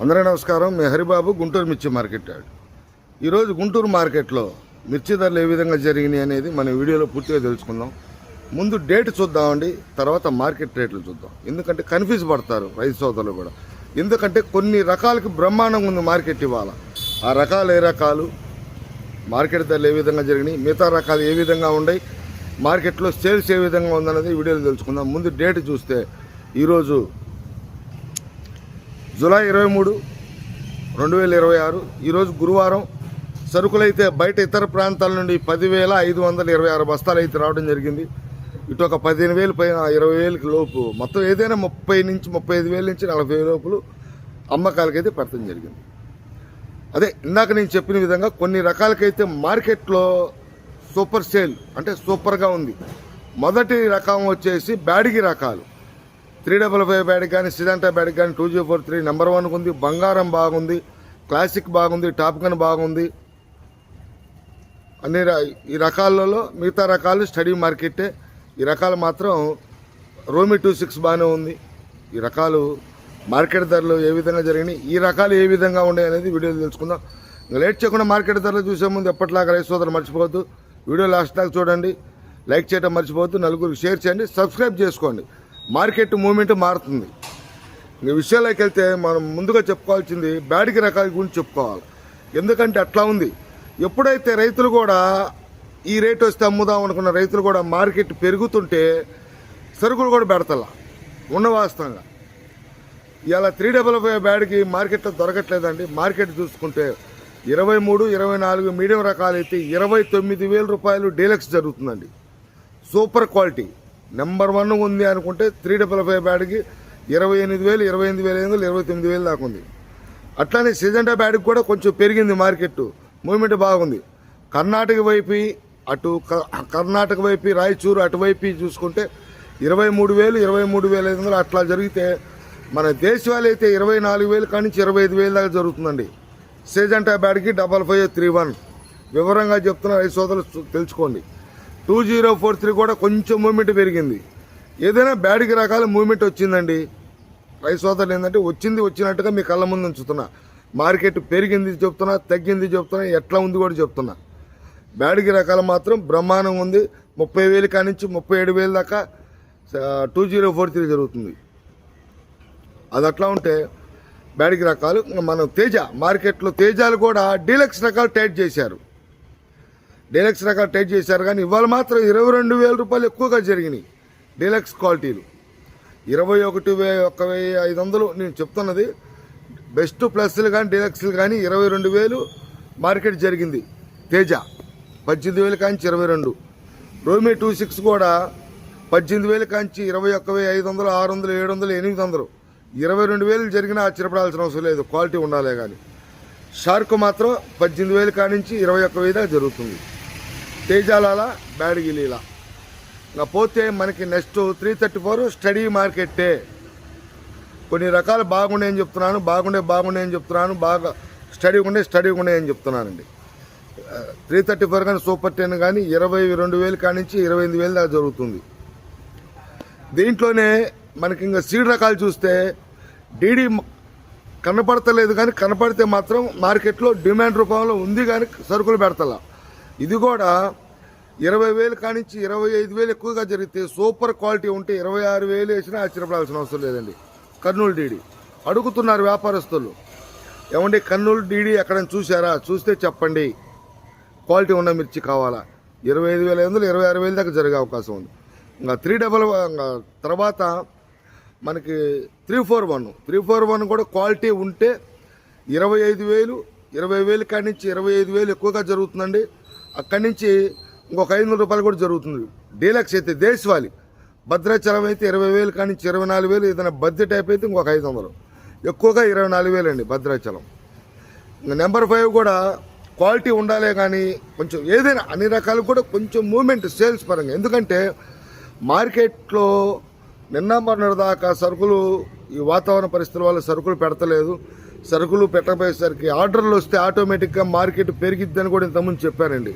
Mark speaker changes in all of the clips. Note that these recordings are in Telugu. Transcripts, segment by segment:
Speaker 1: అందరికీ నమస్కారం. మీ హరిబాబు, గుంటూరు మిర్చి మార్కెట్ యార్డ్. ఈరోజు గుంటూరు మార్కెట్లో మిర్చి ధరలు ఏ విధంగా జరిగినాయి అనేది మన వీడియోలో పూర్తిగా తెలుసుకుందాం. ముందు డేట్ చూద్దామండి, తర్వాత మార్కెట్ రేట్లు చూద్దాం. ఎందుకంటే కన్ఫ్యూజ్ పడతారు రైతు సోదరులు కూడా. ఎందుకంటే కొన్ని రకాలకి బ్రహ్మాండంగా ఉంది మార్కెట్ ఇవాళ. ఆ రకాలు ఏ రకాలు, మార్కెట్ ధరలు ఏ విధంగా జరిగినాయి, మిగతా రకాలు ఏ విధంగా ఉన్నాయి, మార్కెట్లో సేల్స్ ఏ విధంగా ఉందన్నది వీడియోలో తెలుసుకుందాం. ముందు డేట్ చూస్తే ఈరోజు జూలై 23, 2026. ఈరోజు గురువారం. సరుకులైతే బయట ఇతర ప్రాంతాల నుండి 10,526 బస్తాలు అయితే రావడం జరిగింది. ఇటు ఒక 15,000 పైన 20,000 లోపు, మొత్తం ఏదైనా 30 నుంచి 35,000 నుంచి 40,000 లోపల అమ్మకాలకైతే పెట్టడం జరిగింది. అదే ఇందాక నేను చెప్పిన విధంగా కొన్ని రకాలకైతే మార్కెట్లో సూపర్ సేల్ అంటే సూపర్గా ఉంది. మొదటి రకం వచ్చేసి బ్యాడిగి రకాలు. 355 బ్యాడ్ కానీ, సిజంటా బ్యాడ్ కానీ, 2043 నెంబర్ 1 ఉంది. బంగారం బాగుంది, క్లాసిక్ బాగుంది, టాప్ గన్ బాగుంది. అన్ని ఈ రకాలలో మిగతా రకాలు స్టడీ మార్కెట్టే. ఈ రకాలు మాత్రం రోమి 26 బాగానే ఉంది. ఈ రకాలు మార్కెట్ ధరలు ఏ విధంగా జరిగినాయి, ఈ రకాలు ఏ విధంగా ఉన్నాయి అనేది వీడియోలో తెలుసుకుందాం. లేట్ చేయకుండా మార్కెట్ ధరలు చూసే ముందు ఎప్పటిలాగా రైతు సోదరులు మర్చిపోవద్దు, వీడియో లాస్ట్ దాకా చూడండి, లైక్ చేయడం మర్చిపోవద్దు, నలుగురికి షేర్ చేయండి, సబ్స్క్రైబ్ చేసుకోండి. మార్కెట్ మూమెంట్ మారుతుంది. ఈ విషయాల్లోకి వెళ్తే మనం ముందుగా చెప్పుకోవాల్సింది బ్యాడిగి రకాల గురించి చెప్పుకోవాలి. ఎందుకంటే అట్లా ఉంది. ఎప్పుడైతే రైతులు కూడా ఈ రేటు వస్తే అమ్ముదాం అనుకున్న రైతులు కూడా మార్కెట్ పెరుగుతుంటే సరుకులు కూడా పెడతలా ఉన్న వాస్తవంగా. ఇలా 355 బ్యాడ్కి మార్కెట్లో దొరకట్లేదండి. మార్కెట్ చూసుకుంటే 23, 24 మీడియం రకాలు అయితే 29,000 రూపాయలు డీలక్స్ జరుగుతుందండి. సూపర్ క్వాలిటీ నెంబర్ 1 ఉంది అనుకుంటే 355 బ్యాడ్కి 28,000, 28,500, 29,000 దాకా ఉంది. అట్లానే సిజంటా బ్యాడ్కి కూడా కొంచెం పెరిగింది మార్కెట్, మూవ్మెంట్ బాగుంది. కర్ణాటక వైపు, అటు కర్ణాటక వైపు రాయచూరు అటువైపు చూసుకుంటే 23,000, 23,500 అట్లా జరిగితే మన దేశవాళీ అయితే 24,000 కానీ 25,000 దాకా జరుగుతుందండి. సిజంటా బ్యాడ్కి 5531 వివరంగా చెప్తున్న రైతు సోదరులు తెలుసుకోండి. 2043 కూడా కొంచెం మూవ్మెంట్ పెరిగింది. ఏదైనా బ్యాడ్కి రకాల మూవ్మెంట్ వచ్చిందండి. రైతు సోదరులు ఏంటంటే వచ్చినట్టుగా మీ కళ్ళ ముందు ఉంచుతున్నా. మార్కెట్ పెరిగింది చెప్తున్నా, తగ్గింది చెప్తున్నా, ఎట్లా ఉంది కూడా చెప్తున్నా. బ్యాడ్కి రకాలు మాత్రం బ్రహ్మాండంగా ఉంది. 30,000 కానించి 37,000 దాకా 2043 జరుగుతుంది. అది అట్లా ఉంటే బ్యాడ్కి రకాలు. మనం తేజ మార్కెట్లో తేజాలు కూడా డీలక్స్ రకాలు టైట్ చేశారు. డీలక్స్ రకాలు టైట్ చేశారు కానీ ఇవాళ మాత్రం 22,000 రూపాయలు ఎక్కువగా జరిగినాయి డీలక్స్ క్వాలిటీలు. 21,500 నేను చెప్తున్నది. బెస్ట్ ప్లస్లు కానీ డీలక్స్లు కానీ 22,000 మార్కెట్ జరిగింది. తేజ 18,000 కాంచి 22. రోమి 26 కూడా 18,000 కాంచి 21,500, 600, 700, 800, 22,000 జరిగినా ఆశ్చర్యపడాల్సిన అవసరం లేదు, క్వాలిటీ ఉండాలే కానీ. షార్క్ మాత్రం 18,000 కానించి 21,000 దాకా జరుగుతుంది. తేజాల బ్యాడ్గిలీలా. ఇంకా పోతే మనకి నెక్స్ట్ 334 స్టడీ మార్కెట్టే. కొన్ని రకాలు బాగున్నాయని చెప్తున్నాను, బాగున్నాయని చెప్తున్నాను, బాగా స్టడీగా ఉన్నాయని చెప్తున్నానండి. 334 కానీ సూపర్ 10 కానీ 22,000 కానించి 28,000 దాకా జరుగుతుంది. దీంట్లోనే మనకి ఇంకా సీడ్ రకాలు చూస్తే డీడీ కనపడతలేదు కానీ కనపడితే మాత్రం మార్కెట్లో డిమాండ్ రూపంలో ఉంది కానీ సరుకులు పెడతలా. ఇది కూడా 20,000 కానించి 25,000 ఎక్కువగా జరిగితే సూపర్ క్వాలిటీ ఉంటే 26,000 వేసినా ఆశ్చర్యపడాల్సిన అవసరం లేదండి. కర్నూలు డీడీ అడుగుతున్నారు వ్యాపారస్తులు, ఏమండి కర్నూలు డీడీ ఎక్కడైనా చూసారా, చూస్తే చెప్పండి, క్వాలిటీ ఉన్న మిర్చి కావాలా. 25,500, 26,000 దాకా జరిగే అవకాశం ఉంది. ఇంకా 355 తర్వాత మనకి 341 కూడా క్వాలిటీ ఉంటే 25,000, 20,000 కాడి నుంచి 25,000 ఎక్కువగా జరుగుతుందండి. అక్కడి నుంచి ఇంకొక 500 రూపాయలు కూడా జరుగుతుంది. డీలక్స్ అయితే దేశవాళీ. భద్రాచలం అయితే 20,000 కాడి నుంచి 24,000, ఏదైనా బడ్జెట్ టైప్ అయితే ఇంకొక 500, ఎక్కువగా 24,000 అండి భద్రాచలం. ఇంకా నెంబర్ 5 కూడా క్వాలిటీ ఉండాలే కానీ కొంచెం ఏదైనా అన్ని రకాలు కూడా కొంచెం మూమెంట్ సేల్స్ పరంగా. ఎందుకంటే మార్కెట్లో నిన్న మొన్నటి దాకా సరుకులు ఈ వాతావరణ పరిస్థితుల వల్ల సరుకులు పెడతలేదు. సరుకులు పెట్టకపోయేసరికి ఆర్డర్లు వస్తే ఆటోమేటిక్గా మార్కెట్ పెరిగిద్దని కూడా ఇంతకుముందు చెప్పానండి.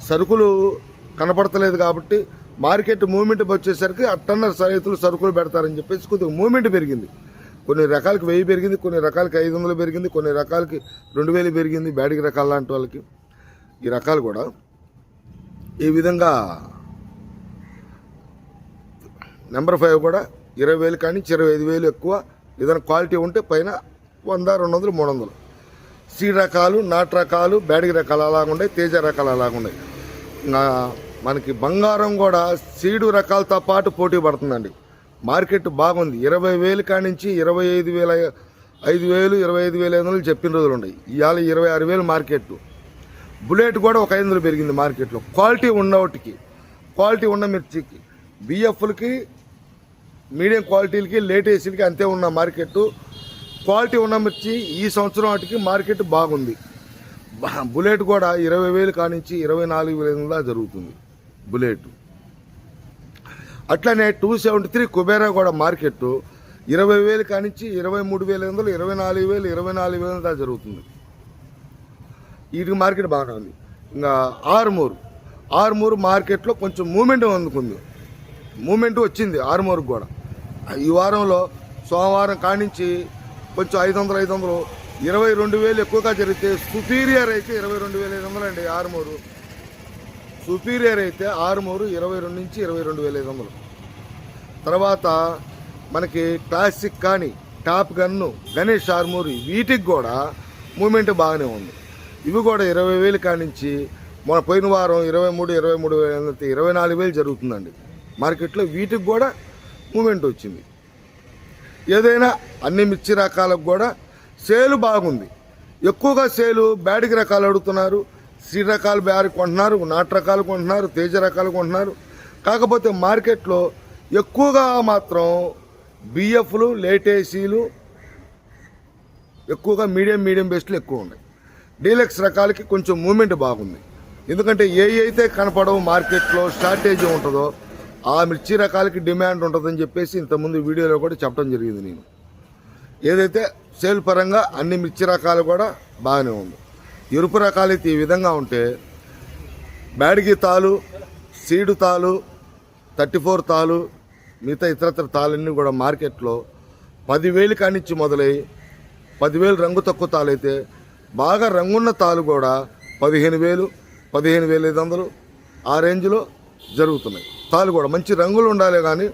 Speaker 1: సరుకులు కనపడతలేదు కాబట్టి మార్కెట్ మూవ్మెంట్ వచ్చేసరికి అట్టన్నర రైతులు సరుకులు పెడతారని చెప్పేసి కొద్దిగా మూవ్మెంట్ పెరిగింది. కొన్ని రకాలకి 1000 పెరిగింది, కొన్ని రకాలకి 500 పెరిగింది, కొన్ని రకాలకి 2000 పెరిగింది. బ్యాడిగి రకాల లాంటి వాళ్ళకి ఈ రకాలు కూడా ఈ విధంగా నెంబర్ 5 కూడా 20,000 కానీ 25,000 ఎక్కువ. ఏదైనా క్వాలిటీ ఉంటే పైన 100, 200, 300. సీడ్ రకాలు, నాటు రకాలు, బ్యాడిగి రకాలు అలాగుంటాయి, తేజ రకాలు అలాగున్నాయి. మనకి బంగారం కూడా సీడు రకాలతో పాటు పోటీ పడుతుందండి. మార్కెట్ బాగుంది. 20,000 కాడి నుంచి 25,000, 5,000, 25,500 చెప్పిన రోజులు ఉన్నాయి. ఇవాళ 26,000 మార్కెట్. బుల్లెట్ కూడా ఒక 500 పెరిగింది మార్కెట్లో. క్వాలిటీ ఉన్నవాటికి, క్వాలిటీ ఉన్న మిర్చికి, బిఎఫ్లకి, మీడియం క్వాలిటీలకి, లేటేసీలకి అంతే ఉన్న మార్కెట్. క్వాలిటీ ఉన్న మిర్చి ఈ సంవత్సరం వాటికి మార్కెట్ బాగుంది. బుల్లెట్ కూడా 20,000 కాడి నుంచి 24,000 జరుగుతుంది బుల్లెట్. అట్లనే 273 కుబేరా కూడా మార్కెట్ 20,000 కాడి నుంచి 23,500, 24,000, 24,000 దాకా జరుగుతుంది. వీటికి మార్కెట్ బాగానే ఉంది. ఇంకా ఆర్మూరు మార్కెట్లో కొంచెం మూమెంట్ అందుకుంది. మూమెంట్ వచ్చింది ఆర్మూరుకు కూడా. ఈ వారంలో సోమవారం కానించి కొంచెం 500, 22,000 ఎక్కువగా జరిగితే సుపీరియర్ అయితే 22,500 అండి ఆర్మూరు. సుపీరియర్ అయితే ఆర్మూరు 22 నుంచి 22,500. తర్వాత మనకి క్లాసిక్ కానీ, టాప్ గన్ను, గణేష్ ఆర్మూరు, వీటికి కూడా మూమెంట్ బాగానే ఉంది. ఇవి కూడా 20,000 కాడి నుంచి మన పోయిన వారం 23,000, 24,000 జరుగుతుందండి మార్కెట్లో. వీటికి కూడా మూమెంట్ వచ్చింది. ఏదైనా అన్ని మిర్చి రకాలకు కూడా సేలు బాగుంది. ఎక్కువగా సేలు బ్యాడిగి రకాలు అడుగుతున్నారు. సీడ్ రకాలు బ్యారి కొంటున్నారు, నాటు రకాలు కొంటున్నారు, తేజ రకాలు కొంటున్నారు. కాకపోతే మార్కెట్లో ఎక్కువగా మాత్రం బిఎఫ్లు, లేటేసీలు, ఎక్కువగా మీడియం బెస్ట్లు ఎక్కువ ఉన్నాయి. డీలక్స్ రకాలకి కొంచెం మూమెంట్ బాగుంది. ఎందుకంటే ఏ అయితే కనపడవు మార్కెట్లో షార్టేజ్ ఉంటుందో ఆ మిర్చి రకాలకి డిమాండ్ ఉంటుందని చెప్పేసి ఇంతకుముందు వీడియోలో కూడా చెప్పడం జరిగింది నేను. ఏదైతే సేల్ పరంగా అన్ని మిర్చి రకాలు కూడా బాగానే ఉంది. ఎరుపు రకాలైతే ఈ విధంగా ఉంటే బ్యాడిగి తాలు, సీడు తాలు, 34 తాలు, మిగతా ఇతరత్ర తాలన్నీ కూడా మార్కెట్లో 10,000 కాడి నుంచి మొదలై 10,000 రంగు తక్కువ తాలు అయితే బాగా రంగున్న తాలు కూడా 15,000, 15,500 ఆ రేంజ్లో జరుగుతున్నాయి. తాలు కూడా మంచి రంగులు ఉండాలి. కానీ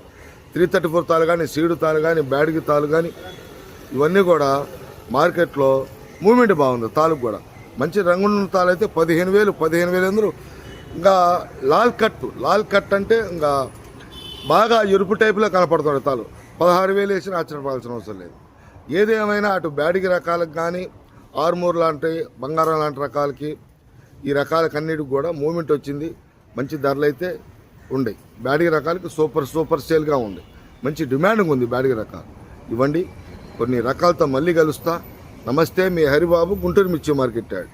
Speaker 1: 334 తాలు కానీ, సీడు తాలు కానీ, బ్యాడిగి తాలు కానీ ఇవన్నీ కూడా మార్కెట్లో మూమెంట్ బాగుంది. తాలకు కూడా మంచి రంగున్న తాలు అయితే 15,000, 15,500. ఇంకా లాల్ కట్ అంటే ఇంకా బాగా ఎరుపు టైపులో కనపడుతుంది తాలు 16,000 వేసినా ఆశ్చర్యపడాల్సిన అవసరం లేదు. ఏదేమైనా అటు బ్యాడిగి రకాలకు కానీ, ఆర్మూర్ లాంటి, బంగారం లాంటి రకాలకి, ఈ రకాలకి అన్నిటికి కూడా మూమెంట్ వచ్చింది. మంచి ధరలు అయితే ఉన్నాయి. బ్యాడిగి రకాలకి సూపర్ సేల్గా ఉంది. మంచి డిమాండింగ్ ఉంది బ్యాడిగి రకాలు. ఇవ్వండి కొన్ని రకాలతో మళ్ళీ కలుస్తా. నమస్తే, మీ హరిబాబు, గుంటూరు మిర్చి మార్కెట్ యార్డ్.